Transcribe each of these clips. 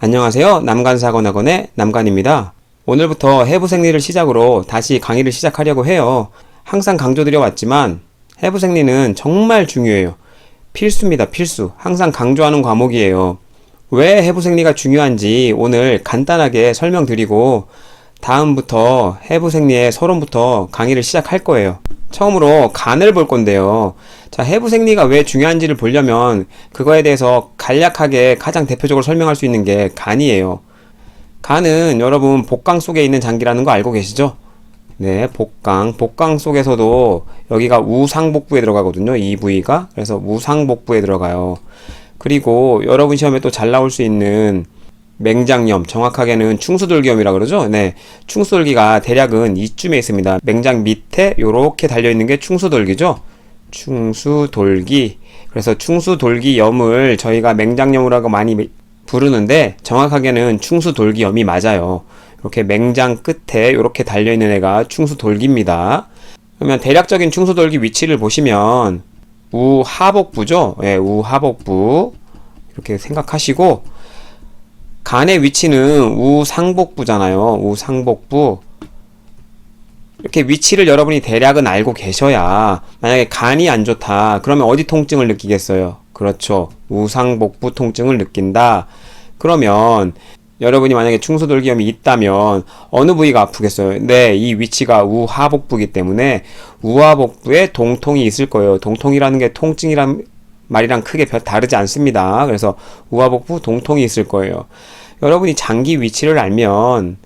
안녕하세요. 남간사관학원의 남간입니다. 오늘부터 해부생리를 시작으로 다시 강의를 시작하려고 해요. 항상 강조드려 왔지만 해부생리는 정말 중요해요. 필수입니다. 필수. 항상 강조하는 과목이에요. 왜 해부생리가 중요한지 오늘 간단하게 설명드리고 다음부터 해부생리의 서론부터 강의를 시작할 거예요. 처음으로 간을 볼 건데요. 자, 해부생리가 왜 중요한지를 보려면 그거에 대해서 간략하게 가장 대표적으로 설명할 수 있는 게 간이에요. 간은 여러분 복강 속에 있는 장기라는 거 알고 계시죠? 네, 복강. 복강 속에서도 여기가 우상복부에 들어가거든요. 이 부위가. 그래서 우상복부에 들어가요. 그리고 여러분 시험에 또 잘 나올 수 있는 맹장염, 정확하게는 충수돌기염이라 그러죠. 네, 충수돌기가 대략은 이쯤에 있습니다. 맹장 밑에 요렇게 달려있는 게 충수돌기죠. 충수돌기. 그래서 충수돌기염을 저희가 맹장염이라고 많이 부르는데 정확하게는 충수돌기염이 맞아요. 이렇게 맹장 끝에 이렇게 달려있는 애가 충수돌기입니다. 그러면 대략적인 충수돌기 위치를 보시면 우하복부죠. 네, 우하복부 이렇게 생각하시고 간의 위치는 우상복부잖아요. 우상복부. 이렇게 위치를 여러분이 대략은 알고 계셔야 만약에 간이 안 좋다. 그러면 어디 통증을 느끼겠어요? 그렇죠. 우상복부 통증을 느낀다. 그러면 여러분이 만약에 충수돌기염이 있다면 어느 부위가 아프겠어요? 네, 이 위치가 우하복부이기 때문에 우하복부에 동통이 있을 거예요. 동통이라는 게 통증이란 말이랑 크게 다르지 않습니다. 그래서 우하복부 동통이 있을 거예요. 여러분이 장기 위치를 알면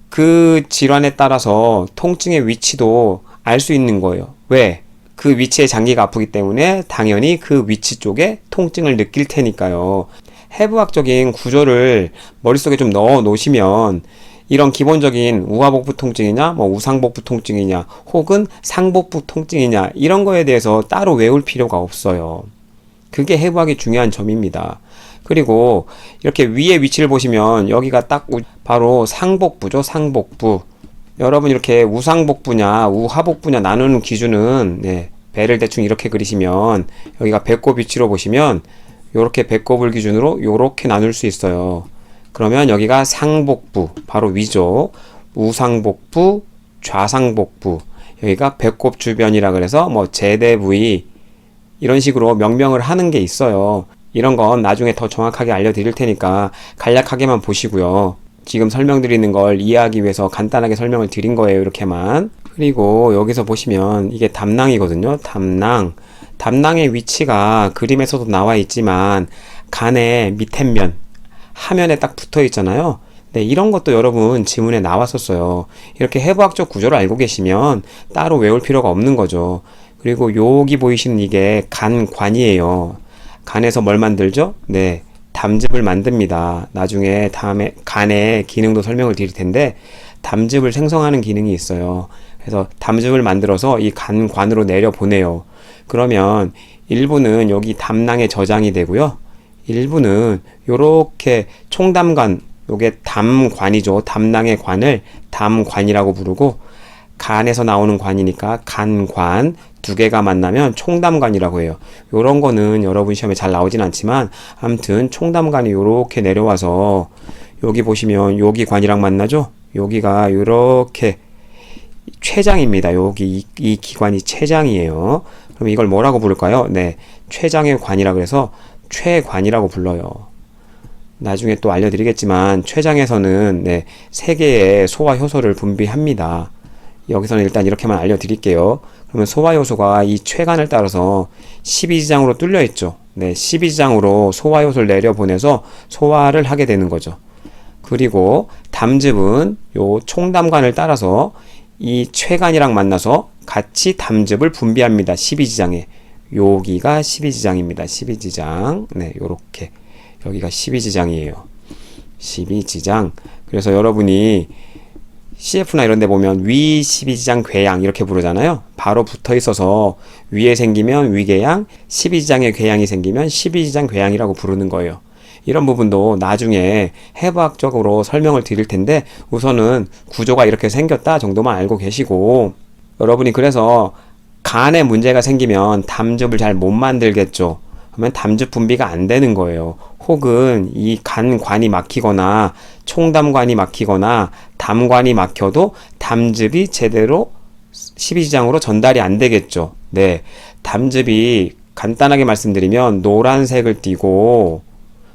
그 질환에 따라서 통증의 위치도 알 수 있는 거예요. 왜? 그 위치에 장기가 아프기 때문에 당연히 그 위치 쪽에 통증을 느낄 테니까요. 해부학적인 구조를 머릿속에 좀 넣어 놓으시면 이런 기본적인 우하복부 통증이냐, 뭐 우상복부 통증이냐, 혹은 상복부 통증이냐 이런 거에 대해서 따로 외울 필요가 없어요. 그게 해부학의 중요한 점입니다. 그리고 이렇게 위에 위치를 보시면 여기가 딱 바로 상복부죠. 상복부. 여러분 이렇게 우상복부냐 우하복부냐 나누는 기준은 배를 대충 이렇게 그리시면 여기가 배꼽 위치로 보시면 요렇게 배꼽을 기준으로 요렇게 나눌 수 있어요. 그러면 여기가 상복부 바로 위죠. 우상복부 좌상복부 여기가 배꼽 주변이라 그래서 뭐 제대 부위 이런 식으로 명명을 하는 게 있어요. 이런 건 나중에 더 정확하게 알려드릴 테니까 간략하게만 보시고요. 지금 설명드리는 걸 이해하기 위해서 간단하게 설명을 드린 거예요. 이렇게만. 그리고 여기서 보시면 이게 담낭이거든요. 담낭. 담낭의 위치가 그림에서도 나와 있지만 간의 밑에면, 하면에 딱 붙어 있잖아요. 네, 이런 것도 여러분 지문에 나왔었어요. 이렇게 해부학적 구조를 알고 계시면 따로 외울 필요가 없는 거죠. 그리고 여기 보이시는 이게 간관이에요. 간에서 뭘 만들죠? 네, 담즙을 만듭니다. 나중에 다음에 간의 기능도 설명을 드릴 텐데 담즙을 생성하는 기능이 있어요. 그래서 담즙을 만들어서 이 간관으로 내려보내요. 그러면 일부는 여기 담낭에 저장이 되고요. 일부는 요렇게 총담관, 요게 담관이죠. 담낭의 관을 담관이라고 부르고 간에서 나오는 관이니까 간관 두 개가 만나면 총담관이라고 해요. 요런 거는 여러분 시험에 잘 나오진 않지만 아무튼 총담관이 요렇게 내려와서 여기 보시면 여기 관이랑 만나죠? 여기가 요렇게 췌장입니다. 여기 이 기관이 췌장이에요. 그럼 이걸 뭐라고 부를까요? 네, 췌장의 관이라 그래서 췌관이라고 불러요. 나중에 또 알려드리겠지만 췌장에서는 세 개의 소화 효소를 분비합니다. 여기서는 일단 이렇게만 알려드릴게요. 그러면 소화 효소가 이 췌관을 따라서 12지장으로 뚫려 있죠. 네, 12지장으로 소화 효소를 내려보내서 소화를 하게 되는 거죠. 그리고 담즙은 요 총담관을 따라서 이 췌관이랑 만나서 같이 담즙을 분비합니다. 12지장에. 여기가 12지장입니다. 12지장. 네, 요렇게. 여기가 12지장이에요. 12지장. 그래서 여러분이 CF나 이런 데 보면 위 12지장 궤양 이렇게 부르잖아요. 바로 붙어 있어서 위에 생기면 위궤양, 12지장에 궤양이 생기면 12지장 궤양이라고 부르는 거예요. 이런 부분도 나중에 해부학적으로 설명을 드릴 텐데 우선은 구조가 이렇게 생겼다 정도만 알고 계시고 여러분이 그래서 간에 문제가 생기면 담즙을 잘 못 만들겠죠. 그러면 담즙 분비가 안 되는 거예요. 혹은 이 간관이 막히거나 총담관이 막히거나 담관이 막혀도 담즙이 제대로 십이지장으로 전달이 안 되겠죠. 네. 담즙이 간단하게 말씀드리면 노란색을 띠고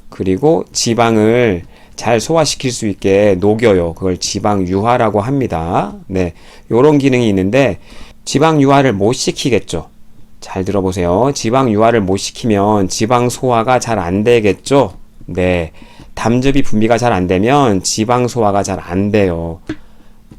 그리고 지방을 잘 소화시킬 수 있게 녹여요. 그걸 지방 유화라고 합니다. 네. 요런 기능이 있는데 지방 유화를 못 시키겠죠. 잘 들어보세요. 지방 유화를 못 시키면 지방 소화가 잘 안 되겠죠. 네. 담즙이 분비가 잘 안 되면 지방 소화가 잘 안 돼요.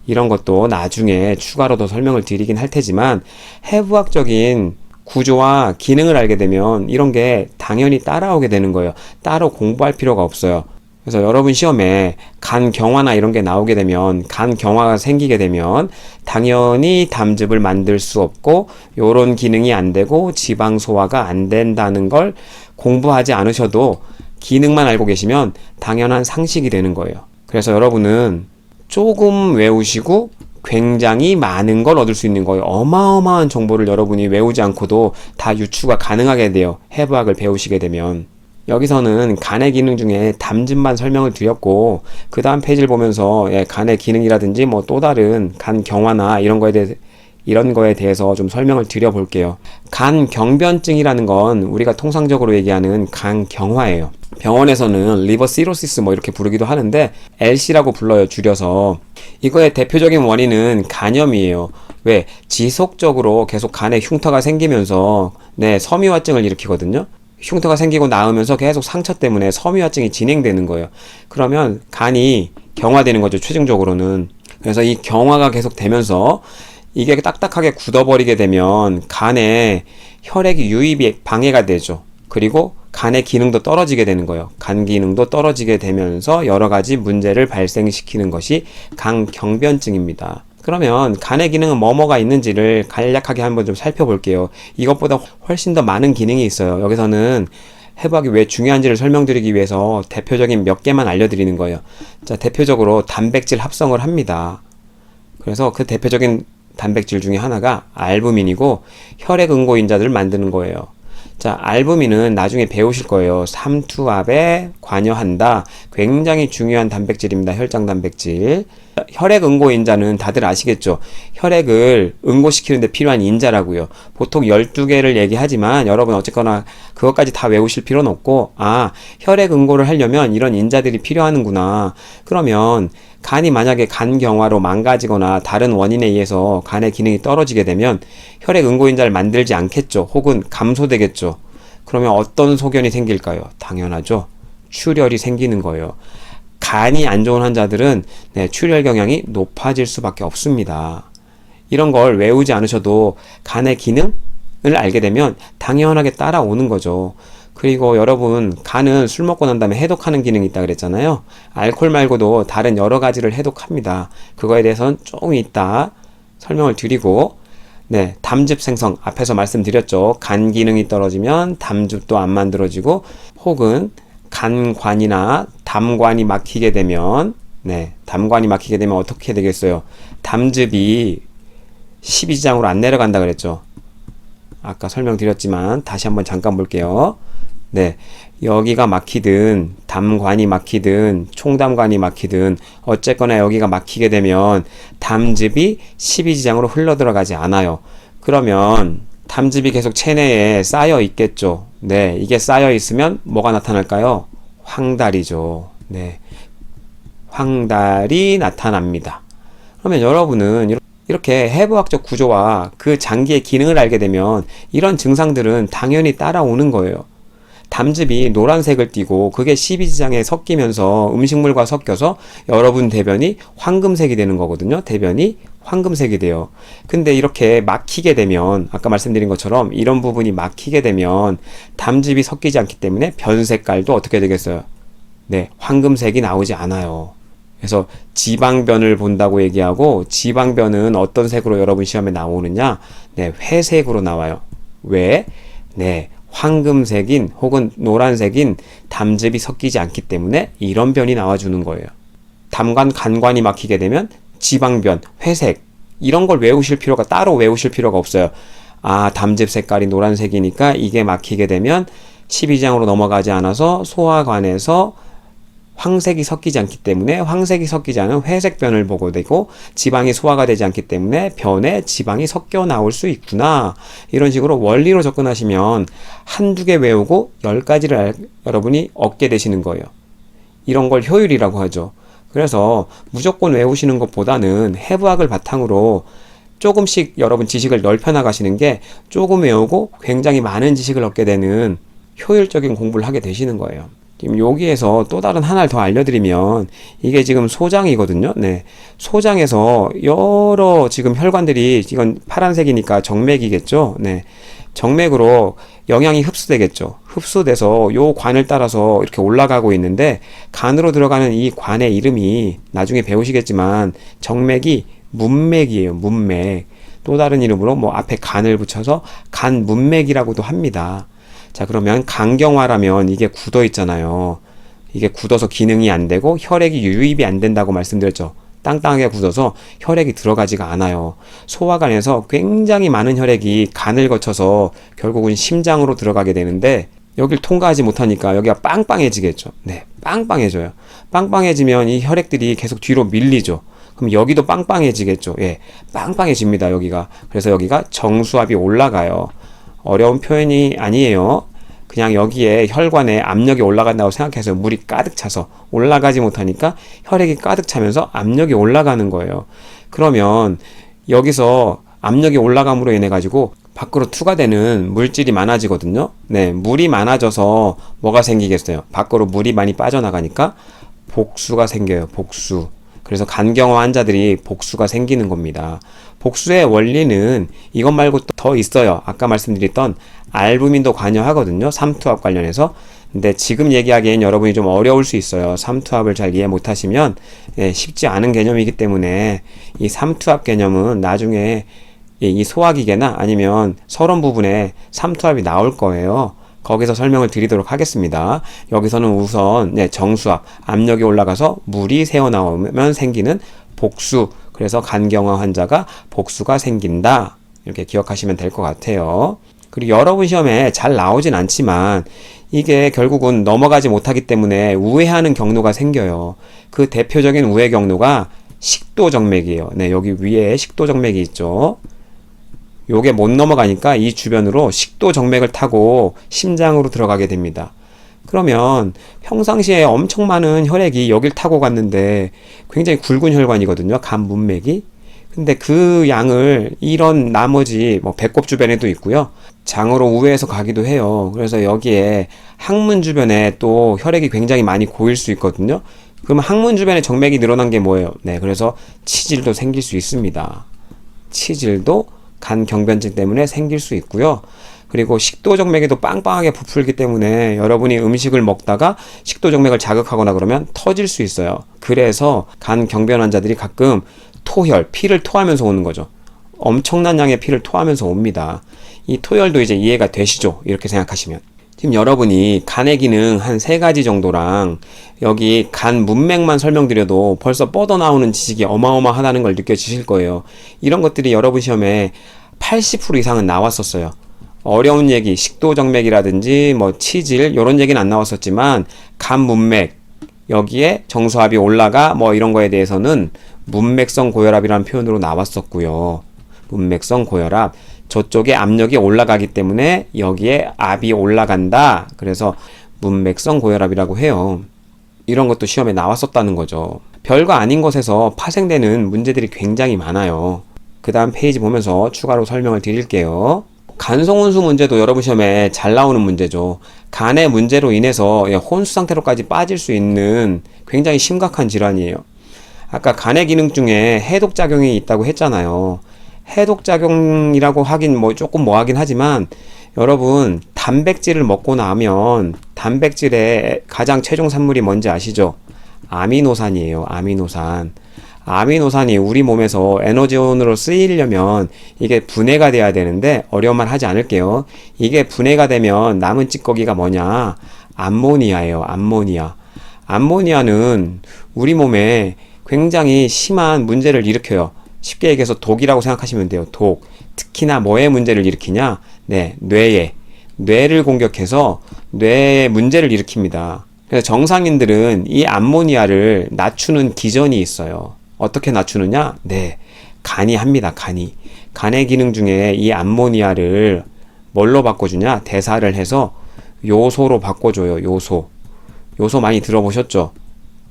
이런 것도 나중에 추가로 더 설명을 드리긴 할 테지만 해부학적인 구조와 기능을 알게 되면 이런 게 당연히 따라오게 되는 거예요. 따로 공부할 필요가 없어요. 그래서 여러분 시험에 간 경화나 이런 게 나오게 되면 간 경화가 생기게 되면 당연히 담즙을 만들 수 없고 요런 기능이 안 되고 지방 소화가 안 된다는 걸 공부하지 않으셔도 기능만 알고 계시면 당연한 상식이 되는 거예요. 그래서 여러분은 조금 외우시고 굉장히 많은 걸 얻을 수 있는 거예요. 어마어마한 정보를 여러분이 외우지 않고도 다 유추가 가능하게 돼요. 해부학을 배우시게 되면. 여기서는 간의 기능 중에 담즙만 설명을 드렸고 그 다음 페이지를 보면서 간의 기능이라든지 뭐 또 다른 간 경화나 이런 거에 대해서 좀 설명을 드려볼게요. 간 경변증이라는 건 우리가 통상적으로 얘기하는 간 경화예요. 병원에서는 리버 시로시스 뭐 이렇게 부르기도 하는데 LC라고 불러요, 줄여서. 이거의 대표적인 원인은 간염이에요. 왜? 지속적으로 계속 간에 흉터가 생기면서 섬유화증을 일으키거든요. 흉터가 생기고 나으면서 계속 상처 때문에 섬유화증이 진행되는 거예요. 그러면 간이 경화되는 거죠, 최종적으로는. 그래서 이 경화가 계속 되면서 이게 딱딱하게 굳어버리게 되면 간에 혈액 유입이 방해가 되죠. 그리고 간의 기능도 떨어지게 되는 거예요. 간 기능도 떨어지게 되면서 여러 가지 문제를 발생시키는 것이 간경변증입니다. 그러면 간의 기능은 뭐가 있는지를 간략하게 한번 좀 살펴볼게요. 이것보다 훨씬 더 많은 기능이 있어요. 여기서는 해부학이 왜 중요한지를 설명드리기 위해서 대표적인 몇 개만 알려드리는 거예요. 자, 대표적으로 단백질 합성을 합니다. 그래서 그 대표적인 단백질 중에 하나가 알부민이고 혈액 응고인자들을 만드는 거예요. 자, 알부민은 나중에 배우실 거예요. 삼투압에 관여한다. 굉장히 중요한 단백질입니다. 혈장 단백질. 혈액 응고인자는 다들 아시겠죠? 혈액을 응고시키는 데 필요한 인자라고요. 보통 12개를 얘기하지만 여러분 어쨌거나 그것까지 다 외우실 필요는 없고 혈액 응고를 하려면 이런 인자들이 필요하는구나. 그러면 간이 만약에 간 경화로 망가지거나 다른 원인에 의해서 간의 기능이 떨어지게 되면 혈액 응고인자를 만들지 않겠죠. 혹은 감소되겠죠. 그러면 어떤 소견이 생길까요? 당연하죠. 출혈이 생기는 거예요. 간이 안 좋은 환자들은 출혈 경향이 높아질 수밖에 없습니다. 이런 걸 외우지 않으셔도 간의 기능을 알게 되면 당연하게 따라오는 거죠. 그리고 여러분 간은 술 먹고 난 다음에 해독하는 기능이 있다 그랬잖아요. 알코올 말고도 다른 여러 가지를 해독합니다. 그거에 대해서는 조금 이따 설명을 드리고 담즙 생성 앞에서 말씀드렸죠. 간 기능이 떨어지면 담즙도 안 만들어지고 혹은 간관이나 담관이 막히게 되면 담관이 막히게 되면 어떻게 되겠어요? 담즙이 십이지장으로 안 내려간다 그랬죠. 아까 설명드렸지만 다시 한번 잠깐 볼게요. 여기가 막히든 담관이 막히든 총담관이 막히든 어쨌거나 여기가 막히게 되면 담즙이 십이지장으로 흘러 들어가지 않아요. 그러면 담즙이 계속 체내에 쌓여 있겠죠. 이게 쌓여 있으면 뭐가 나타날까요? 황달이죠. 황달이 나타납니다. 그러면 여러분은 이렇게 해부학적 구조와 그 장기의 기능을 알게 되면 이런 증상들은 당연히 따라오는 거예요. 담즙이 노란색을 띠고 그게 십이지장에 섞이면서 음식물과 섞여서 여러분 대변이 황금색이 되는 거거든요. 대변이 황금색이 돼요. 근데 이렇게 막히게 되면 아까 말씀드린 것처럼 이런 부분이 막히게 되면 담즙이 섞이지 않기 때문에 변 색깔도 어떻게 되겠어요? 황금색이 나오지 않아요. 그래서 지방변을 본다고 얘기하고 지방변은 어떤 색으로 여러분 시험에 나오느냐? 회색으로 나와요. 왜? 황금색인 혹은 노란색인 담즙이 섞이지 않기 때문에 이런 변이 나와주는 거예요. 담관, 간관이 막히게 되면 지방변, 회색 이런 걸 따로 외우실 필요가 없어요. 담즙 색깔이 노란색이니까 이게 막히게 되면 십이장으로 넘어가지 않아서 소화관에서 황색이 섞이지 않기 때문에 황색이 섞이지 않은 회색변을 보게 되고, 지방이 소화가 되지 않기 때문에 변에 지방이 섞여 나올 수 있구나. 이런 식으로 원리로 접근하시면 한두 개 외우고 10가지를 여러분이 얻게 되시는 거예요. 이런 걸 효율이라고 하죠. 그래서 무조건 외우시는 것보다는 해부학을 바탕으로 조금씩 여러분 지식을 넓혀 나가시는 게 조금 외우고 굉장히 많은 지식을 얻게 되는 효율적인 공부를 하게 되시는 거예요. 지금 여기에서 또 다른 하나를 더 알려드리면, 이게 지금 소장이거든요. 네. 소장에서 여러 지금 혈관들이, 이건 파란색이니까 정맥이겠죠. 네. 정맥으로 영양이 흡수되겠죠. 흡수돼서 요 관을 따라서 이렇게 올라가고 있는데, 간으로 들어가는 이 관의 이름이 나중에 배우시겠지만 정맥이 문맥이에요. 문맥. 또 다른 이름으로 뭐 앞에 간을 붙여서 간문맥이라고도 합니다. 자, 그러면 간경화라면 이게 굳어 있잖아요. 이게 굳어서 기능이 안 되고 혈액이 유입이 안 된다고 말씀드렸죠. 땅땅하게 굳어서 혈액이 들어가지가 않아요. 소화관에서 굉장히 많은 혈액이 간을 거쳐서 결국은 심장으로 들어가게 되는데, 여길 통과하지 못하니까 여기가 빵빵해지겠죠. 네, 빵빵해져요. 빵빵해지면 이 혈액들이 계속 뒤로 밀리죠. 그럼 여기도 빵빵해지겠죠. 예, 빵빵해집니다, 여기가. 그래서 여기가 정수압이 올라가요. 어려운 표현이 아니에요. 그냥 여기에 혈관에 압력이 올라간다고 생각해서 물이 가득 차서 올라가지 못하니까 혈액이 가득 차면서 압력이 올라가는 거예요. 그러면 여기서 압력이 올라감으로 인해 가지고 밖으로 투과되는 물질이 많아지거든요. 네, 물이 많아져서 뭐가 생기겠어요? 밖으로 물이 많이 빠져나가니까 복수가 생겨요. 복수. 그래서 간경화 환자들이 복수가 생기는 겁니다. 복수의 원리는 이것 말고 또 더 있어요. 아까 말씀드렸던 알부민도 관여하거든요. 삼투압 관련해서. 근데 지금 얘기하기엔 여러분이 좀 어려울 수 있어요. 삼투압을 잘 이해 못하시면 쉽지 않은 개념이기 때문에 이 삼투압 개념은 나중에 이 소화기계나 아니면 서론 부분에 삼투압이 나올 거예요. 거기서 설명을 드리도록 하겠습니다. 여기서는 우선 정수압, 압력이 올라가서 물이 새어나오면 생기는 복수, 그래서 간경화 환자가 복수가 생긴다. 이렇게 기억하시면 될 것 같아요. 그리고 여러분 시험에 잘 나오진 않지만 이게 결국은 넘어가지 못하기 때문에 우회하는 경로가 생겨요. 그 대표적인 우회 경로가 식도정맥이에요. 네, 여기 위에 식도정맥이 있죠. 요게 못 넘어가니까 이 주변으로 식도정맥을 타고 심장으로 들어가게 됩니다. 그러면 평상시에 엄청 많은 혈액이 여길 타고 갔는데 굉장히 굵은 혈관이거든요. 간문맥이. 근데 그 양을 이런 나머지 뭐 배꼽 주변에도 있고요. 장으로 우회해서 가기도 해요. 그래서 여기에 항문 주변에 또 혈액이 굉장히 많이 고일 수 있거든요. 그러면 항문 주변에 정맥이 늘어난 게 뭐예요? 네, 그래서 치질도 생길 수 있습니다. 치질도 간 경변증 때문에 생길 수 있고요. 그리고 식도정맥에도 빵빵하게 부풀기 때문에 여러분이 음식을 먹다가 식도정맥을 자극하거나 그러면 터질 수 있어요. 그래서 간 경변 환자들이 가끔 토혈, 피를 토하면서 오는 거죠. 엄청난 양의 피를 토하면서 옵니다. 이 토혈도 이제 이해가 되시죠? 이렇게 생각하시면. 지금 여러분이 간의 기능 한 3가지 정도랑 여기 간 문맥만 설명드려도 벌써 뻗어나오는 지식이 어마어마하다는 걸 느껴지실 거예요. 이런 것들이 여러분 시험에 80% 이상은 나왔었어요. 어려운 얘기, 식도정맥이라든지 뭐 치질 이런 얘기는 안 나왔었지만 간 문맥, 여기에 정수압이 올라가 뭐 이런 거에 대해서는 문맥성 고혈압이라는 표현으로 나왔었고요. 문맥성 고혈압, 저쪽에 압력이 올라가기 때문에 여기에 압이 올라간다. 그래서 문맥성 고혈압이라고 해요. 이런 것도 시험에 나왔었다는 거죠. 별거 아닌 것에서 파생되는 문제들이 굉장히 많아요. 그 다음 페이지 보면서 추가로 설명을 드릴게요. 간성혼수 문제도 여러분 시험에 잘 나오는 문제죠. 간의 문제로 인해서 혼수 상태로까지 빠질 수 있는 굉장히 심각한 질환이에요. 아까 간의 기능 중에 해독작용이 있다고 했잖아요. 해독작용이라고 하긴 뭐 조금 뭐하긴 하지만 여러분 단백질을 먹고 나면 단백질의 가장 최종 산물이 뭔지 아시죠? 아미노산이에요. 아미노산. 아미노산이 우리 몸에서 에너지원으로 쓰이려면 이게 분해가 돼야 되는데 어려운 말 하지 않을게요. 이게 분해가 되면 남은 찌꺼기가 뭐냐? 암모니아예요. 암모니아. 암모니아는 우리 몸에 굉장히 심한 문제를 일으켜요. 쉽게 얘기해서 독이라고 생각하시면 돼요. 독. 특히나 뭐의 문제를 일으키냐? 네, 뇌를 공격해서 뇌에 문제를 일으킵니다. 그래서 정상인들은 이 암모니아를 낮추는 기전이 있어요. 어떻게 낮추느냐? 네, 간이 합니다. 간의 기능 중에 이 암모니아를 뭘로 바꿔주냐? 대사를 해서 요소로 바꿔줘요. 요소 많이 들어보셨죠?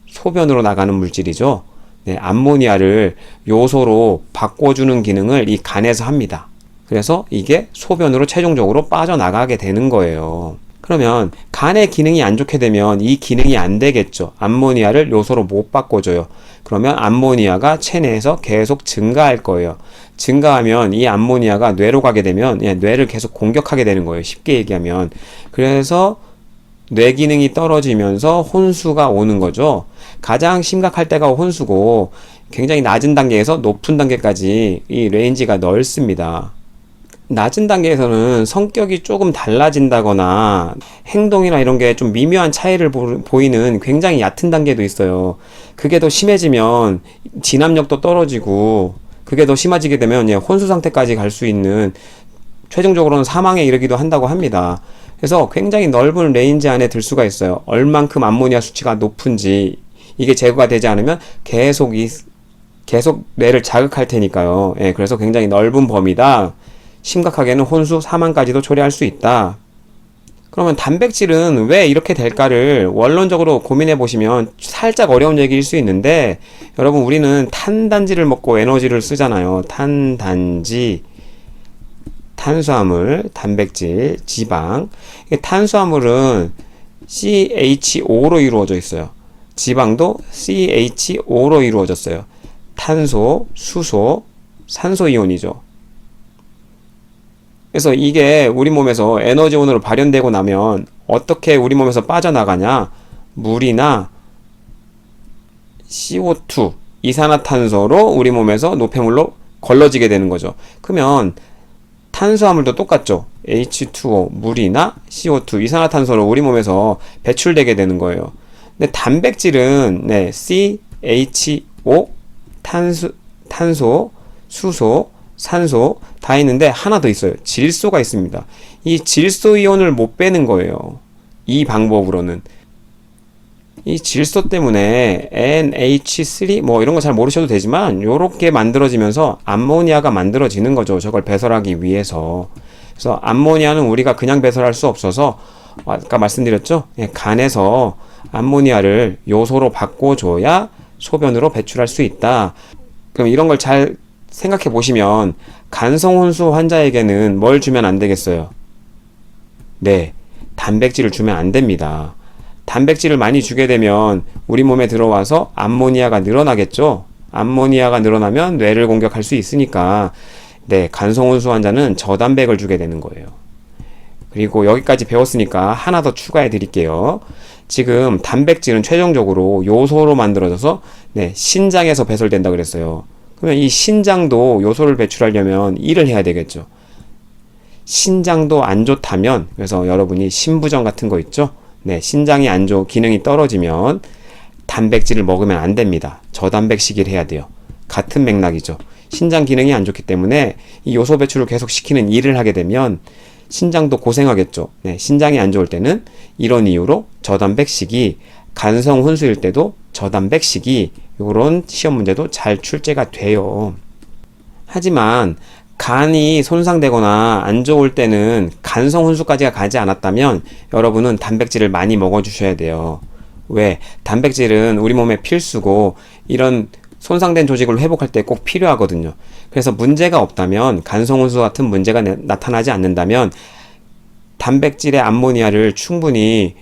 소변으로 나가는 물질이죠. 네, 암모니아를 요소로 바꿔주는 기능을 이 간에서 합니다. 그래서 이게 소변으로 최종적으로 빠져나가게 되는 거예요. 그러면 간의 기능이 안 좋게 되면 이 기능이 안 되겠죠. 암모니아를 요소로 못 바꿔줘요. 그러면 암모니아가 체내에서 계속 증가할 거예요. 증가하면 이 암모니아가 뇌로 가게 되면 뇌를 계속 공격하게 되는 거예요. 쉽게 얘기하면. 그래서 뇌 기능이 떨어지면서 혼수가 오는 거죠. 가장 심각할 때가 혼수고 굉장히 낮은 단계에서 높은 단계까지 이 레인지가 넓습니다. 낮은 단계에서는 성격이 조금 달라진다거나 행동이나 이런 게 좀 미묘한 차이를 보이는 굉장히 얕은 단계도 있어요. 그게 더 심해지면 진압력도 떨어지고 그게 더 심해지게 되면 혼수 상태까지 갈 수 있는 최종적으로는 사망에 이르기도 한다고 합니다. 그래서 굉장히 넓은 레인지 안에 들 수가 있어요. 얼만큼 암모니아 수치가 높은지 이게 제거가 되지 않으면 계속 뇌를 자극할 테니까요. 그래서 굉장히 넓은 범위다. 심각하게는 혼수, 사망까지도 초래할 수 있다. 그러면 단백질은 왜 이렇게 될까를 원론적으로 고민해 보시면 살짝 어려운 얘기일 수 있는데 여러분 우리는 탄단지를 먹고 에너지를 쓰잖아요. 탄단지, 탄수화물, 단백질, 지방. 탄수화물은 CHO로 이루어져 있어요. 지방도 CHO로 이루어졌어요. 탄소, 수소, 산소이온이죠. 그래서 이게 우리 몸에서 에너지원으로 발현되고 나면 어떻게 우리 몸에서 빠져나가냐? 물이나 CO2, 이산화탄소로 우리 몸에서 노폐물로 걸러지게 되는 거죠. 그러면 탄수화물도 똑같죠. H2O, 물이나 CO2, 이산화탄소로 우리 몸에서 배출되게 되는 거예요. 근데 단백질은 CHO, 탄소, 수소, 산소 다 있는데 하나 더 있어요. 질소가 있습니다. 이 질소 이온을 못 빼는 거예요. 이 방법으로는. 이 질소 때문에 NH3 뭐 이런 거 잘 모르셔도 되지만 요렇게 만들어지면서 암모니아가 만들어지는 거죠. 저걸 배설하기 위해서. 그래서 암모니아는 우리가 그냥 배설할 수 없어서 아까 말씀드렸죠. 간에서 암모니아를 요소로 바꿔줘야 소변으로 배출할 수 있다. 그럼 이런 걸 잘 생각해 보시면 간성혼수 환자에게는 뭘 주면 안 되겠어요? 네, 단백질을 주면 안 됩니다. 단백질을 많이 주게 되면 우리 몸에 들어와서 암모니아가 늘어나겠죠? 암모니아가 늘어나면 뇌를 공격할 수 있으니까 네, 간성혼수 환자는 저단백을 주게 되는 거예요. 그리고 여기까지 배웠으니까 하나 더 추가해 드릴게요. 지금 단백질은 최종적으로 요소로 만들어져서 네, 신장에서 배설된다 그랬어요. 그러면 이 신장도 요소를 배출하려면 일을 해야 되겠죠. 신장도 안 좋다면, 그래서 여러분이 신부전 같은 거 있죠? 네, 신장이 안 좋고 기능이 떨어지면 단백질을 먹으면 안 됩니다. 저단백식을 해야 돼요. 같은 맥락이죠. 신장 기능이 안 좋기 때문에 이 요소 배출을 계속 시키는 일을 하게 되면 신장도 고생하겠죠. 네, 신장이 안 좋을 때는 이런 이유로 저단백식이 간성 혼수일 때도 저단백식이 이런 시험 문제도 잘 출제가 돼요. 하지만 간이 손상되거나 안 좋을 때는 간성 혼수까지가 가지 않았다면 여러분은 단백질을 많이 먹어주셔야 돼요. 왜? 단백질은 우리 몸에 필수고 이런 손상된 조직을 회복할 때 꼭 필요하거든요. 그래서 문제가 없다면 간성 혼수 같은 문제가 나타나지 않는다면 단백질의 암모니아를 충분히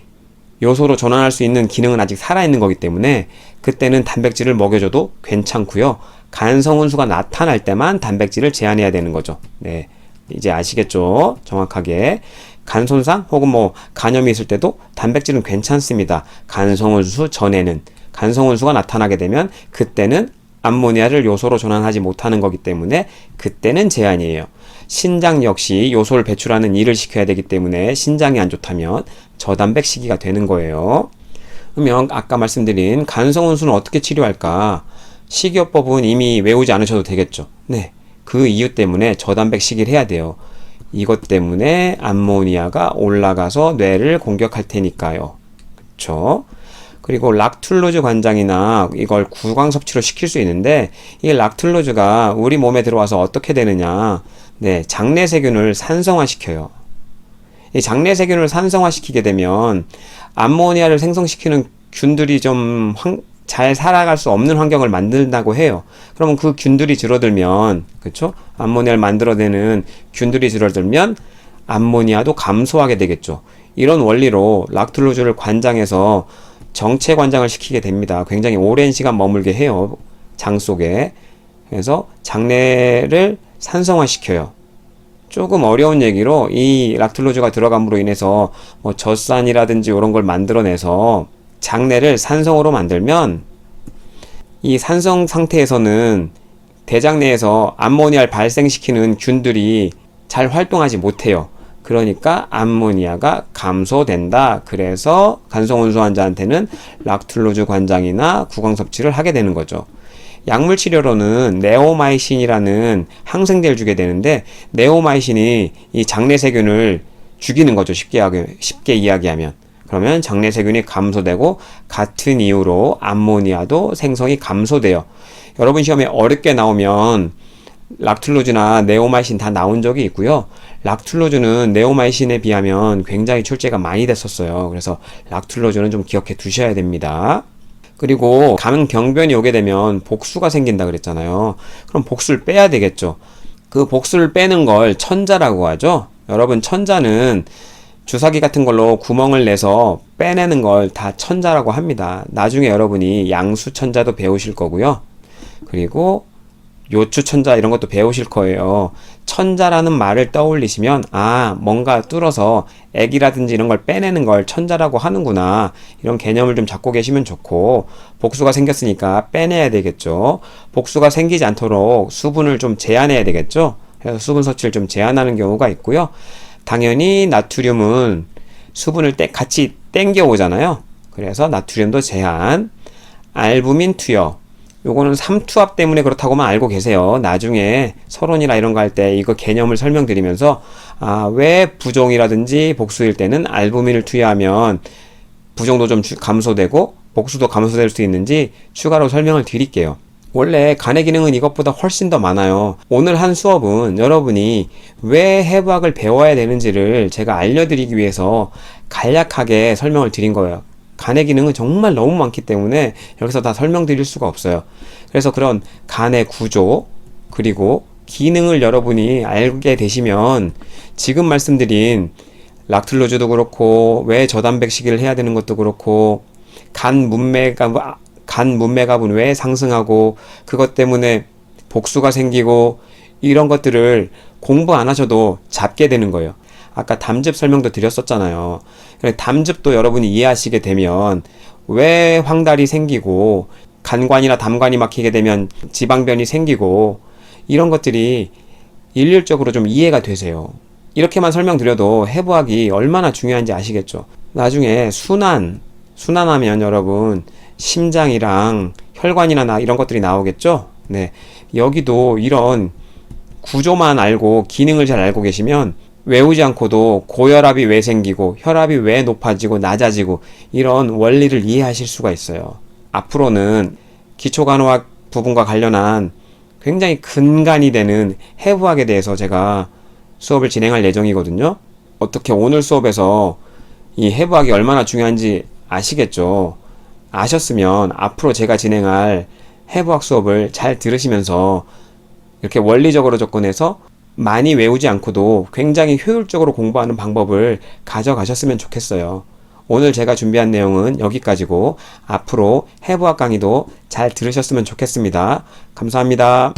요소로 전환할 수 있는 기능은 아직 살아있는 거기 때문에 그때는 단백질을 먹여줘도 괜찮고요. 간성 혼수가 나타날 때만 단백질을 제한해야 되는 거죠. 네, 이제 아시겠죠? 정확하게. 간 손상 혹은 뭐 간염이 있을 때도 단백질은 괜찮습니다. 간성 혼수 전에는. 간성 혼수가 나타나게 되면 그때는 암모니아를 요소로 전환하지 못하는 거기 때문에 그때는 제한이에요. 신장 역시 요소를 배출하는 일을 시켜야 되기 때문에 신장이 안 좋다면 저단백 시기가 되는 거예요. 그러면 아까 말씀드린 간성혼수는 어떻게 치료할까? 식이요법은 이미 외우지 않으셔도 되겠죠. 네, 그 이유 때문에 저단백 시기를 해야 돼요. 이것 때문에 암모니아가 올라가서 뇌를 공격할 테니까요. 그쵸? 그리고 락툴로즈 관장이나 이걸 구강 섭취로 시킬 수 있는데, 이 락툴로즈가 우리 몸에 들어와서 어떻게 되느냐? 네, 장내 세균을 산성화시켜요. 이 장내 세균을 산성화시키게 되면 암모니아를 생성시키는 균들이 좀 잘 살아갈 수 없는 환경을 만든다고 해요. 그러면 그 균들이 줄어들면, 그쵸? 암모니아를 만들어내는 균들이 줄어들면 암모니아도 감소하게 되겠죠. 이런 원리로 락툴로즈를 관장해서 정체 관장을 시키게 됩니다. 굉장히 오랜 시간 머물게 해요. 장 속에. 그래서 장내를 산성화시켜요. 조금 어려운 얘기로 이 락툴로즈가 들어감으로 인해서 뭐 젖산이라든지 이런 걸 만들어내서 장내를 산성으로 만들면, 이 산성 상태에서는 대장 내에서 암모니아를 발생시키는 균들이 잘 활동하지 못해요. 그러니까 암모니아가 감소된다. 그래서 간성혼수 환자한테는 락툴로즈 관장이나 구강 섭취를 하게 되는 거죠. 약물 치료로는 네오마이신이라는 항생제를 주게 되는데, 네오마이신이 이 장내 세균을 죽이는 거죠. 쉽게 이야기하면. 그러면 장내 세균이 감소되고, 같은 이유로 암모니아도 생성이 감소돼요. 여러분 시험에 어렵게 나오면 락툴로즈나 네오마이신 다 나온 적이 있고요. 락툴로즈는 네오마이신에 비하면 굉장히 출제가 많이 됐었어요. 그래서 락툴로즈는 좀 기억해 두셔야 됩니다. 그리고 강경변이 오게 되면 복수가 생긴다 그랬잖아요. 그럼 복수를 빼야 되겠죠. 그 복수를 빼는 걸 천자라고 하죠. 여러분, 천자는 주사기 같은 걸로 구멍을 내서 빼내는 걸 다 천자라고 합니다. 나중에 여러분이 양수천자도 배우실 거고요. 그리고 요추천자 이런 것도 배우실 거예요. 천자라는 말을 떠올리시면, 아, 뭔가 뚫어서 액이라든지 이런 걸 빼내는 걸 천자라고 하는구나, 이런 개념을 좀 잡고 계시면 좋고, 복수가 생겼으니까 빼내야 되겠죠. 복수가 생기지 않도록 수분을 좀 제한해야 되겠죠. 그래서 수분 섭취를 좀 제한하는 경우가 있고요. 당연히 나트륨은 수분을 같이 땡겨 오잖아요. 그래서 나트륨도 제한. 알부민 투여, 요거는 삼투압 때문에 그렇다고만 알고 계세요. 나중에 서론이나 이런 거 할 때 이거 개념을 설명드리면서, 왜 부종이라든지 복수일 때는 알부민을 투여하면 부종도 좀 감소되고 복수도 감소될 수 있는지 추가로 설명을 드릴게요. 원래 간의 기능은 이것보다 훨씬 더 많아요. 오늘 한 수업은 여러분이 왜 해부학을 배워야 되는지를 제가 알려드리기 위해서 간략하게 설명을 드린 거예요. 간의 기능은 정말 너무 많기 때문에 여기서 다 설명드릴 수가 없어요. 그래서 그런 간의 구조, 그리고 기능을 여러분이 알게 되시면 지금 말씀드린 락툴로즈도 그렇고, 왜 저단백식을 해야 되는 것도 그렇고, 간 문맥압은 왜 상승하고, 그것 때문에 복수가 생기고, 이런 것들을 공부 안 하셔도 잡게 되는 거예요. 아까 담즙 설명도 드렸었잖아요. 담즙도 여러분이 이해하시게 되면 왜 황달이 생기고, 간관이나 담관이 막히게 되면 지방변이 생기고, 이런 것들이 일률적으로 좀 이해가 되세요. 이렇게만 설명드려도 해부학이 얼마나 중요한지 아시겠죠. 나중에 순환하면 여러분 심장이랑 혈관이나 이런 것들이 나오겠죠. 네, 여기도 이런 구조만 알고 기능을 잘 알고 계시면 외우지 않고도 고혈압이 왜 생기고 혈압이 왜 높아지고 낮아지고 이런 원리를 이해하실 수가 있어요. 앞으로는 기초간호학 부분과 관련한 굉장히 근간이 되는 해부학에 대해서 제가 수업을 진행할 예정이거든요. 어떻게 오늘 수업에서 이 해부학이 얼마나 중요한지 아시겠죠? 아셨으면 앞으로 제가 진행할 해부학 수업을 잘 들으시면서 이렇게 원리적으로 접근해서 많이 외우지 않고도 굉장히 효율적으로 공부하는 방법을 가져가셨으면 좋겠어요. 오늘 제가 준비한 내용은 여기까지고, 앞으로 해부학 강의도 잘 들으셨으면 좋겠습니다. 감사합니다.